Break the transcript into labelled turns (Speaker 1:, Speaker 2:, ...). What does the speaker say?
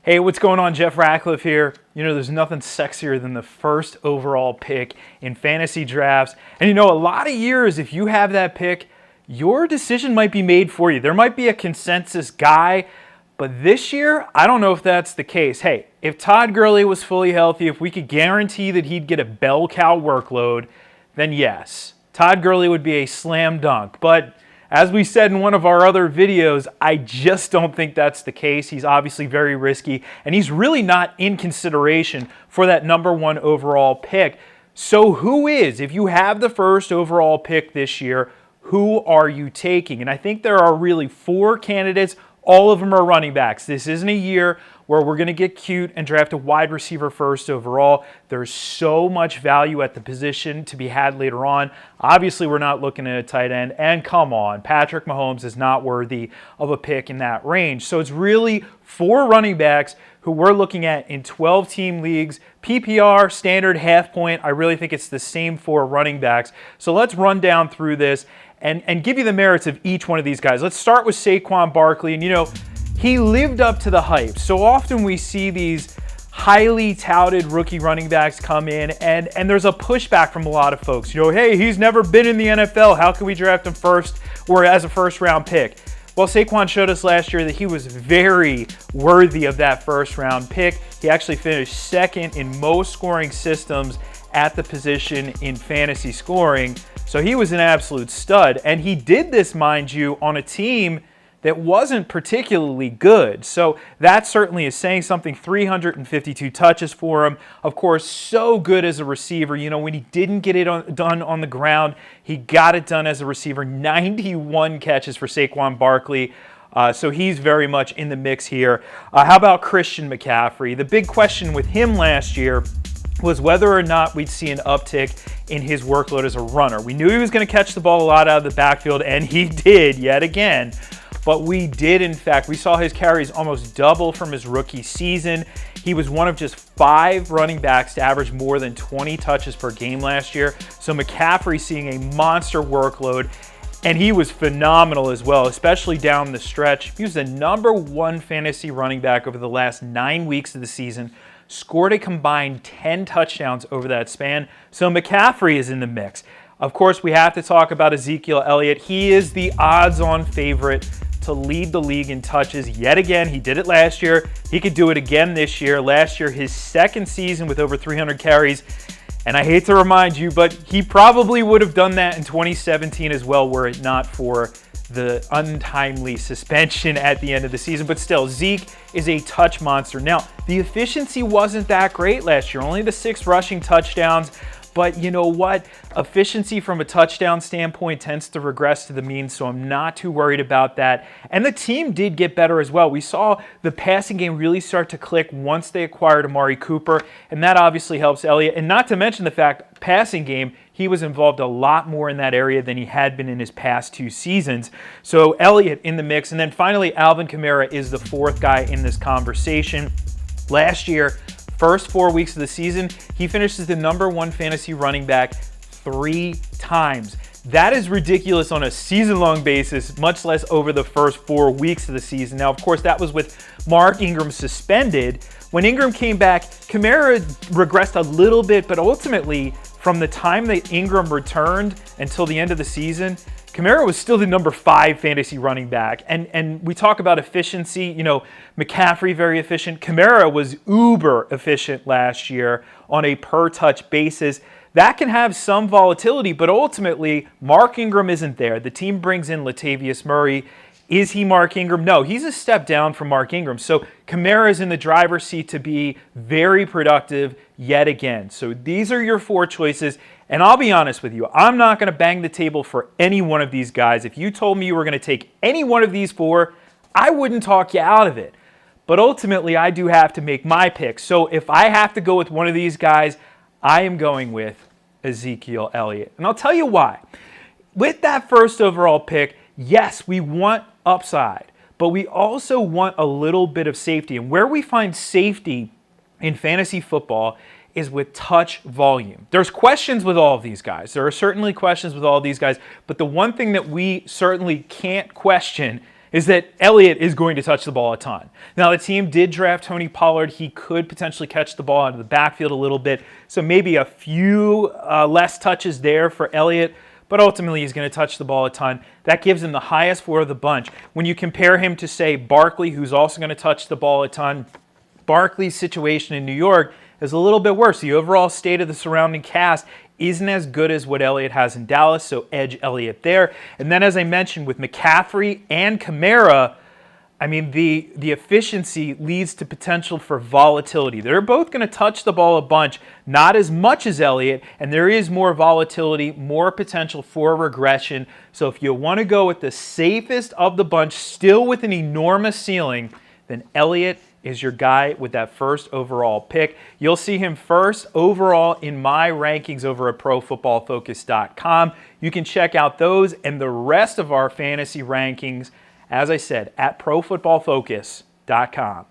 Speaker 1: Hey, what's going on? Jeff Ratcliffe here. You know, there's nothing sexier than the first overall pick in fantasy drafts. And you know, a lot of years, if you have that pick, your decision might be made for you. There might be a consensus guy, but this year, I don't know if that's the case. Hey, if Todd Gurley was fully healthy, if we could guarantee that he'd get a bell cow workload, then yes, Todd Gurley would be a slam dunk. But as we said in one of our other videos, I just don't think that's the case. He's obviously very risky, and he's really not in consideration for that number one overall pick. So who is, if you have the first overall pick this year, who are you taking? And I think there are really four candidates. All of them are running backs. This isn't a year where we're going to get cute and draft a wide receiver first overall. There's so much value at the position to be had later on. Obviously, we're not looking at a tight end. And come on, Patrick Mahomes is not worthy of a pick in that range. So it's really four running backs who we're looking at in 12-team leagues. PPR, standard, half point. I really think it's the same four running backs. So let's run down through this and give you the merits of each one of these guys. Let's start with Saquon Barkley. And, you know, he lived up to the hype. So often we see these highly touted rookie running backs come in, and there's a pushback from a lot of folks. You know, hey, he's never been in the NFL. How can we draft him first or as a first-round pick? Well, Saquon showed us last year that he was very worthy of that first-round pick. He actually finished second in most scoring systems at the position in fantasy scoring. So he was an absolute stud. And he did this, mind you, on a team that wasn't particularly good. So that certainly is saying something. 352 touches for him. Of course, so good as a receiver. You know, when he didn't get it done on the ground, he got it done as a receiver. 91 catches for Saquon Barkley. So he's very much in the mix here. How about Christian McCaffrey? The big question with him last year was whether or not we'd see an uptick in his workload as a runner. We knew he was going to catch the ball a lot out of the backfield, and he did yet again. But we did, in fact, we saw his carries almost double from his rookie season. He was one of just 5 running backs to average more than 20 touches per game last year. So McCaffrey seeing a monster workload, and he was phenomenal as well, especially down the stretch. He was the number one fantasy running back over the last 9 weeks of the season, scored a combined 10 touchdowns over that span. So McCaffrey is in the mix. Of course, we have to talk about Ezekiel Elliott. He is the odds-on favorite to lead the league in touches yet again. He did it last year. He could do it again this year. Last year, his second season with over 300 carries. And I hate to remind you, but he probably would have done that in 2017 as well, were it not for the untimely suspension at the end of the season. But still, Zeke is a touch monster. Now, the efficiency wasn't that great last year. Only the 6 rushing touchdowns. But you know what? Efficiency from a touchdown standpoint tends to regress to the mean, so I'm not too worried about that. And the team did get better as well. We saw the passing game really start to click once they acquired Amari Cooper, and that obviously helps Elliott. And not to mention the fact, passing game, he was involved a lot more in that area than he had been in his past 2 seasons. So Elliott in the mix. And then finally, Alvin Kamara is the 4th guy in this conversation. Last year, first 4 weeks of the season, he finished as the number one fantasy running back 3 times. That is ridiculous on a season-long basis, much less over the first 4 weeks of the season. Now, of course, that was with Mark Ingram suspended. When Ingram came back, Kamara regressed a little bit, but ultimately, from the time that Ingram returned until the end of the season, Kamara was still the number 5 fantasy running back. And we talk about efficiency. You know, McCaffrey, very efficient. Kamara was uber efficient last year on a per-touch basis. That can have some volatility, but ultimately, Mark Ingram isn't there. The team brings in Latavius Murray. Is he Mark Ingram? No, he's a step down from Mark Ingram. So Kamara is in the driver's seat to be very productive yet again. So these are your 4 choices. And I'll be honest with you, I'm not going to bang the table for any one of these guys. If you told me you were going to take any one of these 4, I wouldn't talk you out of it. But ultimately, I do have to make my pick. So if I have to go with one of these guys, I am going with Ezekiel Elliott. And I'll tell you why. With that first overall pick, yes, we want upside, but we also want a little bit of safety. And where we find safety in fantasy football is with touch volume. There's questions with all of these guys. There are certainly questions with all of these guys, but the one thing that we certainly can't question is that Elliott is going to touch the ball a ton. Now, the team did draft Tony Pollard. He could potentially catch the ball out of the backfield a little bit, so maybe a few less touches there for Elliott, but ultimately he's going to touch the ball a ton. That gives him the highest floor of the bunch. When you compare him to, say, Barkley, who's also going to touch the ball a ton, Barkley's situation in New York is a little bit worse. The overall state of the surrounding cast isn't as good as what Elliott has in Dallas, so edge Elliott there. And then, as I mentioned, with McCaffrey and Kamara, I mean, the efficiency leads to potential for volatility. They're both going to touch the ball a bunch, not as much as Elliott, and there is more volatility, more potential for regression. So if you want to go with the safest of the bunch, still with an enormous ceiling, then Elliott is your guy with that first overall pick. You'll see him first overall in my rankings over at ProFootballFocus.com. You can check out those and the rest of our fantasy rankings, as I said, at ProFootballFocus.com.